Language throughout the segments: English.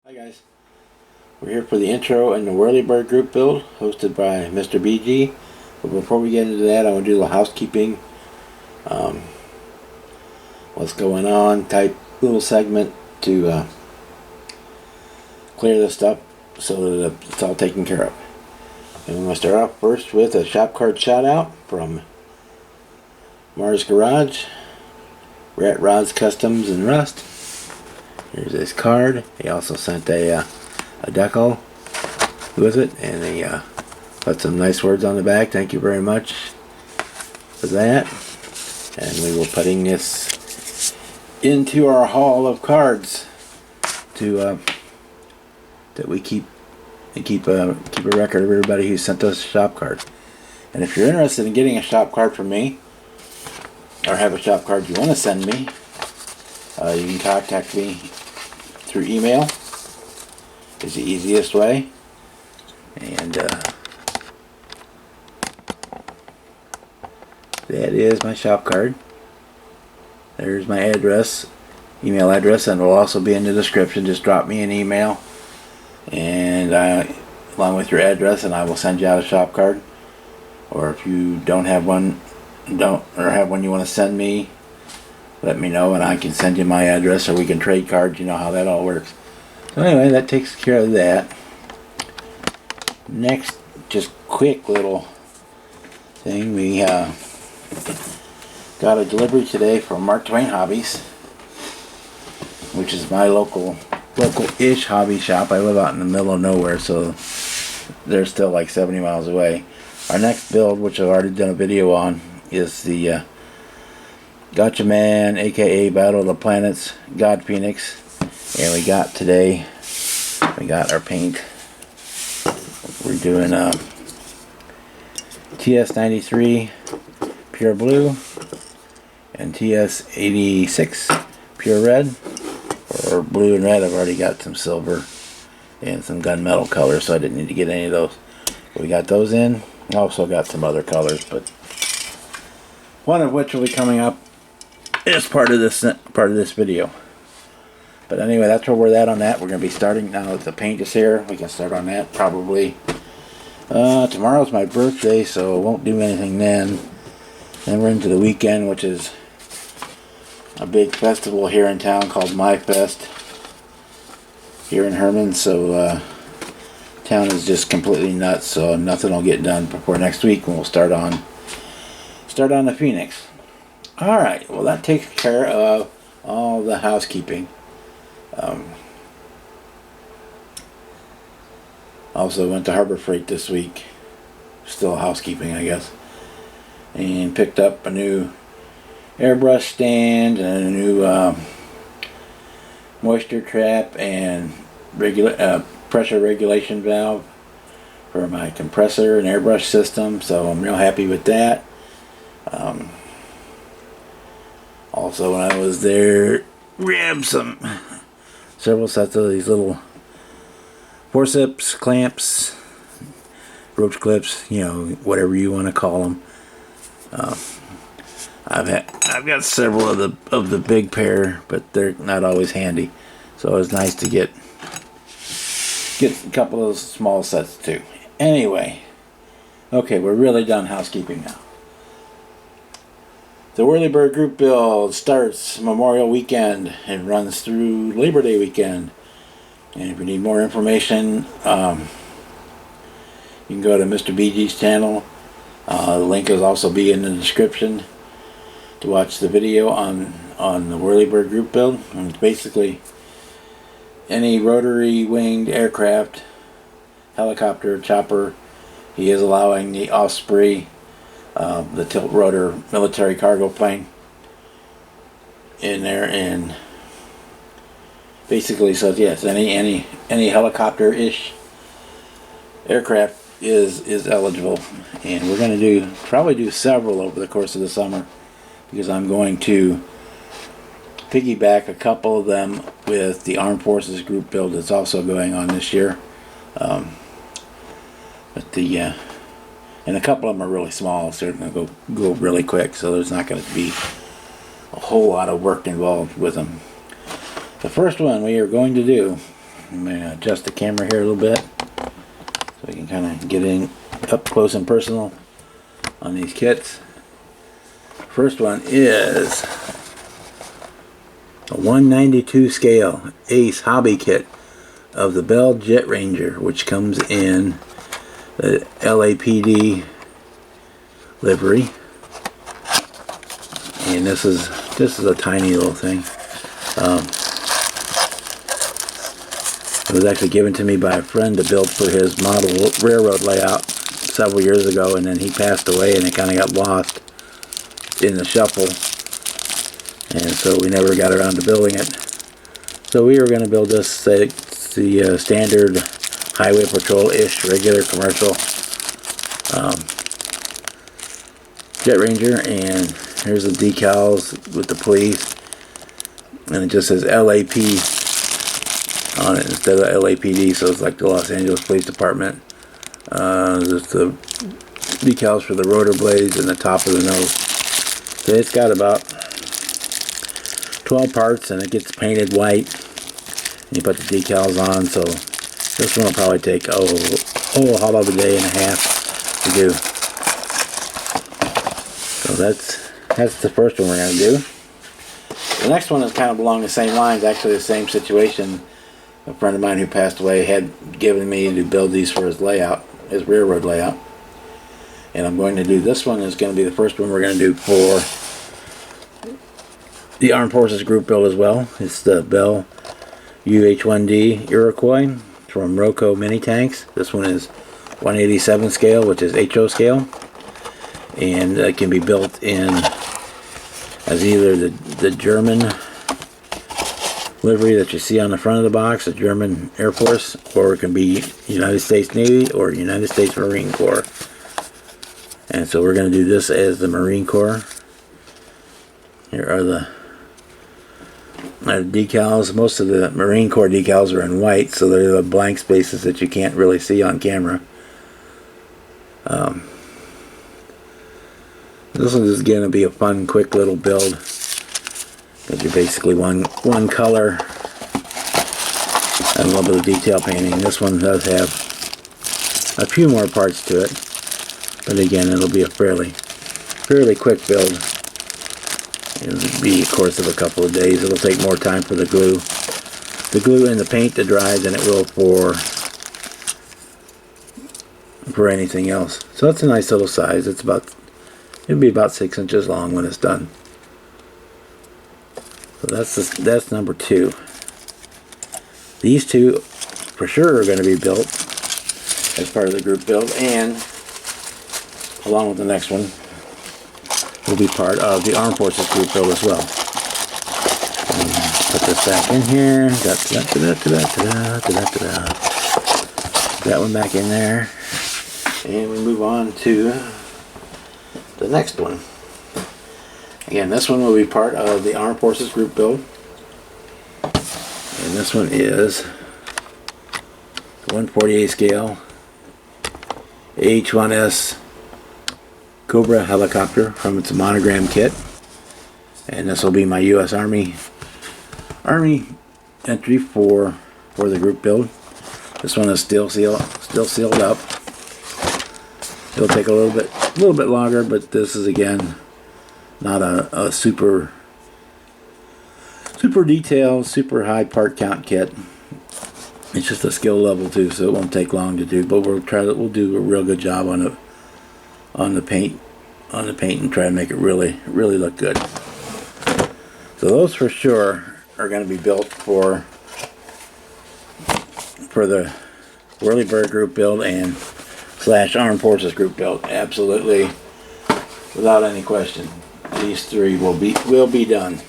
Hi guys, we're here for the intro and the Whirlybird group build hosted by Mr. BG. But before we get into that, I want to do a little housekeeping, um, what's going on type little segment to clear this up so that it's all taken care of. And we're going to start off first with a shop card shout out from Mars Garage, Rat Rods Customs and Rust. Here's his card. He also sent a decal with it, and he put some nice words on the back. Thank you very much for that. And we will putting this into our haul of cards to that we keep a record of everybody who sent us a shop card. And if you're interested in getting a shop card from me, or have a shop card you want to send me, you can contact me through email. Is the easiest way. And that is my shop card. There's my address, email address, and it will also be in the description. Just drop me an email, and along with your address, and I will send you out a shop card. Or if you don't have one, have one you want to send me, let me know and I can send you my address, or we can trade cards. You know how that all works. So anyway, that takes care of that. Next, just quick little thing. We got a delivery today from Mark Twain Hobbies, which is my local-ish hobby shop. I live out in the middle of nowhere, so they're still like 70 miles away. Our next build, which I've already done a video on, is the Gotcha Man, aka Battle of the Planets, God Phoenix. And we got our paint. We're doing TS93 Pure Blue and TS86 Pure Red. For blue and red, I've already got some silver and some gunmetal colors, so I didn't need to get any of those. But we got those in. I also got some other colors, but one of which will be coming up as part of this video. But anyway, that's where we're at on that. We're going to be starting now that the paint is here. We can start on that probably. Tomorrow's my birthday, so I won't do anything then. Then we're into the weekend, which is a big festival here in town called My Fest here in Herman. So town is just completely nuts, so nothing will get done before next week when we'll start on the Phoenix. Alright, well that takes care of all the housekeeping. Also went to Harbor Freight this week, still housekeeping I guess, and picked up a new airbrush stand and a new moisture trap and pressure regulation valve for my compressor and airbrush system, so I'm real happy with that. Also, when I was there, grabbed several sets of these little forceps, clamps, roach clips, you know, whatever you want to call them. I've got several of the big pair, but they're not always handy. So it was nice to get a couple of those small sets too. Anyway, okay, we're really done housekeeping now. The Whirlybird group build starts Memorial Weekend and runs through Labor Day weekend. And if you need more information, you can go to Mr. BG's channel. The link will also be in the description to watch the video on the Whirlybird group build. And it's basically any rotary winged aircraft, helicopter, chopper. He is allowing the Osprey, the tilt rotor military cargo plane in there, and basically, so yes, any helicopter-ish aircraft is eligible, and we're going to probably do several over the course of the summer, because I'm going to piggyback a couple of them with the Armed Forces group build that's also going on this year. And a couple of them are really small, so they're going to go really quick, so there's not going to be a whole lot of work involved with them. The first one we are going to do I'm going to adjust the camera here a little bit so we can kind of get in up close and personal on these kits. First one is a 192 scale Ace Hobby Kit of the Bell Jet Ranger, which comes in the LAPD livery. And this is a tiny little thing. It was actually given to me by a friend to build for his model railroad layout several years ago, and then he passed away and it kind of got lost in the shuffle, and so we never got around to building it. So we were going to build this, the standard highway patrol-ish regular commercial Jet Ranger, and here's the decals with the police, and it just says LAP on it instead of LAPD, so it's like the Los Angeles Police Department. There's the decals for the rotor blades and the top of the nose. So it's got about 12 parts, and it gets painted white, and you put the decals on. So this one will probably take a hell of a day and a half to do. So that's the first one we're going to do. The next one is kind of along the same lines, actually the same situation. A friend of mine who passed away had given me to build these for his layout, his railroad layout. And I'm going to do this one. Is going to be the first one we're going to do for the Armed Forces group build as well. It's the Bell UH-1D Iroquois from Roco Mini Tanks. This one is 187 scale, which is HO scale. And it can be built in as either the German livery that you see on the front of the box, the German Air Force, or it can be United States Navy or United States Marine Corps. And so we're going to do this as the Marine Corps. Here are the decals. Most of the Marine Corps decals are in white, so they're the blank spaces that you can't really see on camera. This one is going to be a fun, quick little build. Because you're basically one color and a little bit of detail painting. This one does have a few more parts to it, but again, it'll be a fairly quick build. It'll be a course of a couple of days. It'll take more time for the glue and the paint to dry than it will for anything else. So it's a nice little size. It'll be about 6 inches long when it's done. So that's number 2. These two for sure are going to be built as part of the group build, and along with the next one will be part of the Armed Forces group build as well. Put this back in here. That one back in there, and we move on to the next one. Again, this one will be part of the Armed Forces group build. And this one is 148 scale H-1S Cobra helicopter from its monogram kit. And this will be my U.S. Army entry for the group build. This one is still sealed up. It'll take a little bit longer, but this is again not a super detailed, super high part count kit. It's just a skill level 2, so it won't take long to do. But we'll do a real good job on the paint and try to make it really look good. So those for sure are going to be built for the Whirlybird group build and / Armed Forces group build. Absolutely, without any question. These 3 will be done.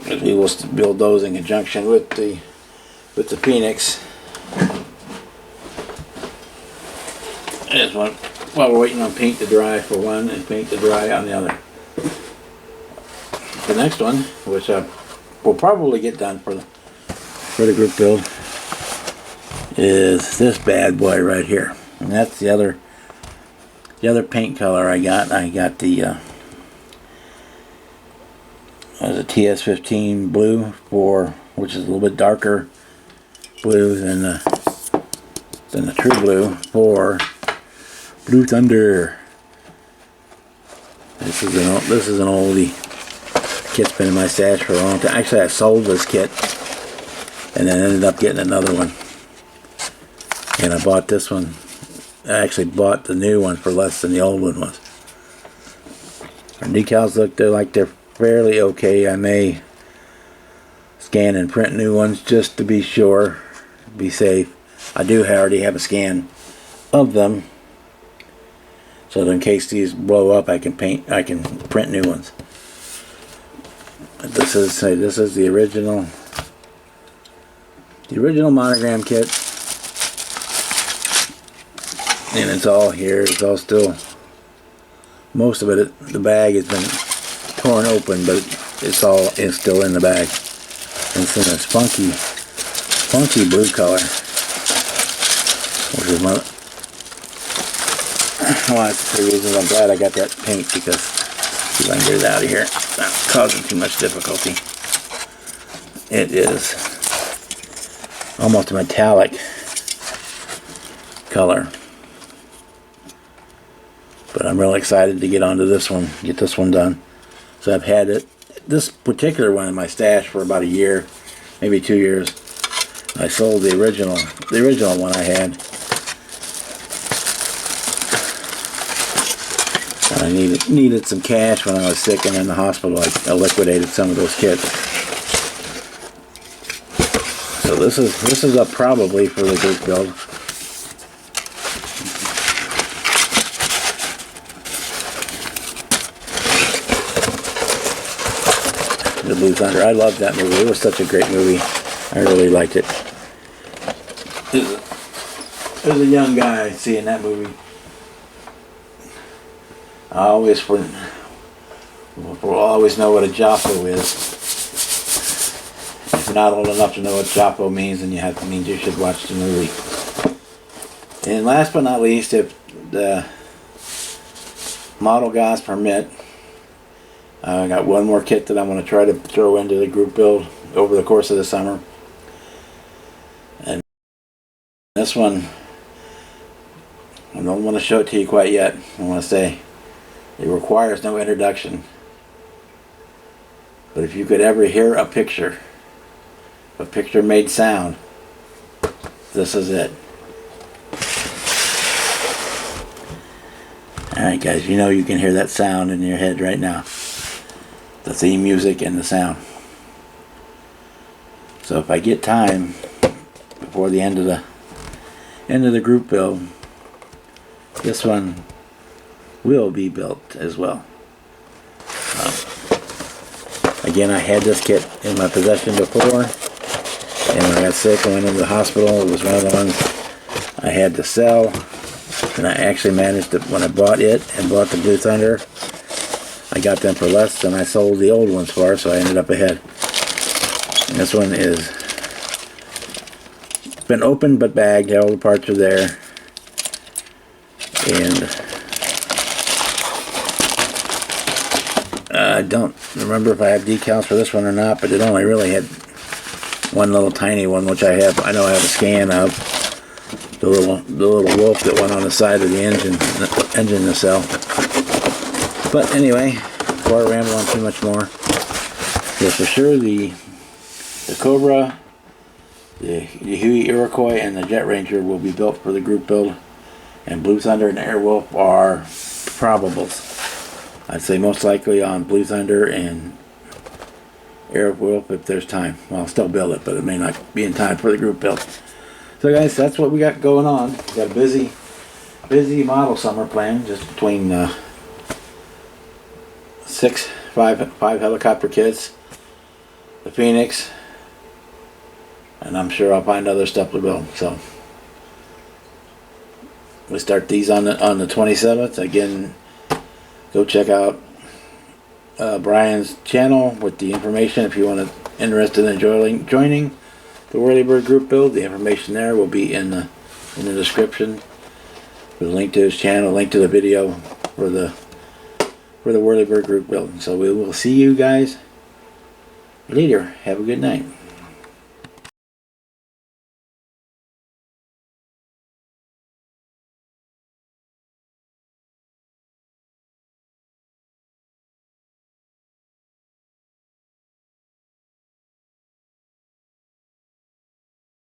We will build those in conjunction with the Phoenix. As one, while we're waiting on paint to dry for one and paint to dry on the other. The next one, which we'll probably get done for the group build, is this bad boy right here, and that's the other paint color I got. I got the TS-15 blue for which is a little bit darker blue than the true blue, for Blue Thunder. This is an oldie. The kit's been in my stash for a long time. Actually, I sold this kit and then ended up getting another one. And I bought this one. I actually bought the new one for less than the old one was. Our decals look like they're fairly okay. I may scan and print new ones just to be sure, be safe. I do already have a scan of them, so that in case these blow up, I can print new ones. But this is the original monogram kit, and it's all here. It's all still, most of it, the bag has been torn open, but it's still in the bag. And it's in this funky blue color, which is one of the reasons I'm glad I got that paint, because see if I can get it out of here. It's not causing too much difficulty. It is almost a metallic color. But I'm really excited to get onto this one, get this one done. So I've had this particular one in my stash for about a year, maybe 2 years. I sold the original one I had. And I needed some cash when I was sick and in the hospital. I liquidated some of those kits. So this is up probably for the group build. The Blue Thunder. I loved that movie. It was such a great movie. I really liked it. As a young guy seeing that movie, I always will always know what a Joppo is. If you're not old enough to know what Joppo means, then you should watch the movie. And last but not least, if the model gods permit, I got one more kit that I'm going to try to throw into the group build over the course of the summer. And this one, I don't want to show it to you quite yet. I want to say it requires no introduction. But if you could ever hear a picture made sound, this is it. Alright guys, you know you can hear that sound in your head right now. The theme music and the sound. So if I get time before the end of the group build, this one will be built as well. Again, I had this kit in my possession before, and when I got sick and went into the hospital, it was one of the ones I had to sell. And I actually managed to, when I bought it and bought the Blue Thunder, I got them for less than I sold the old ones for, so I ended up ahead. And this one is been opened but bagged. All the parts are there. And I don't remember if I have decals for this one or not, but it only really had one little tiny one, which I know I have a scan of. The little wolf that went on the side of the engine nacelle. But anyway, before I ramble on too much more, yes, for sure the Cobra, the Huey Iroquois, and the Jet Ranger will be built for the group build, and Blue Thunder and Airwolf are probables. I'd say most likely on Blue Thunder and Airwolf if there's time. Well, I'll still build it, but it may not be in time for the group build. So guys, that's what we got going on. We got a busy model summer plan, just between five helicopter kits, the Phoenix, and I'm sure I'll find other stuff to build. So we start these on the 27th. Again, go check out Brian's channel with the information if you interested in joining the Whirlybird group build. The information there will be in the description, with a link to his channel, link to the video for the Whirlybird group build. So we will see you guys later. Have a good night.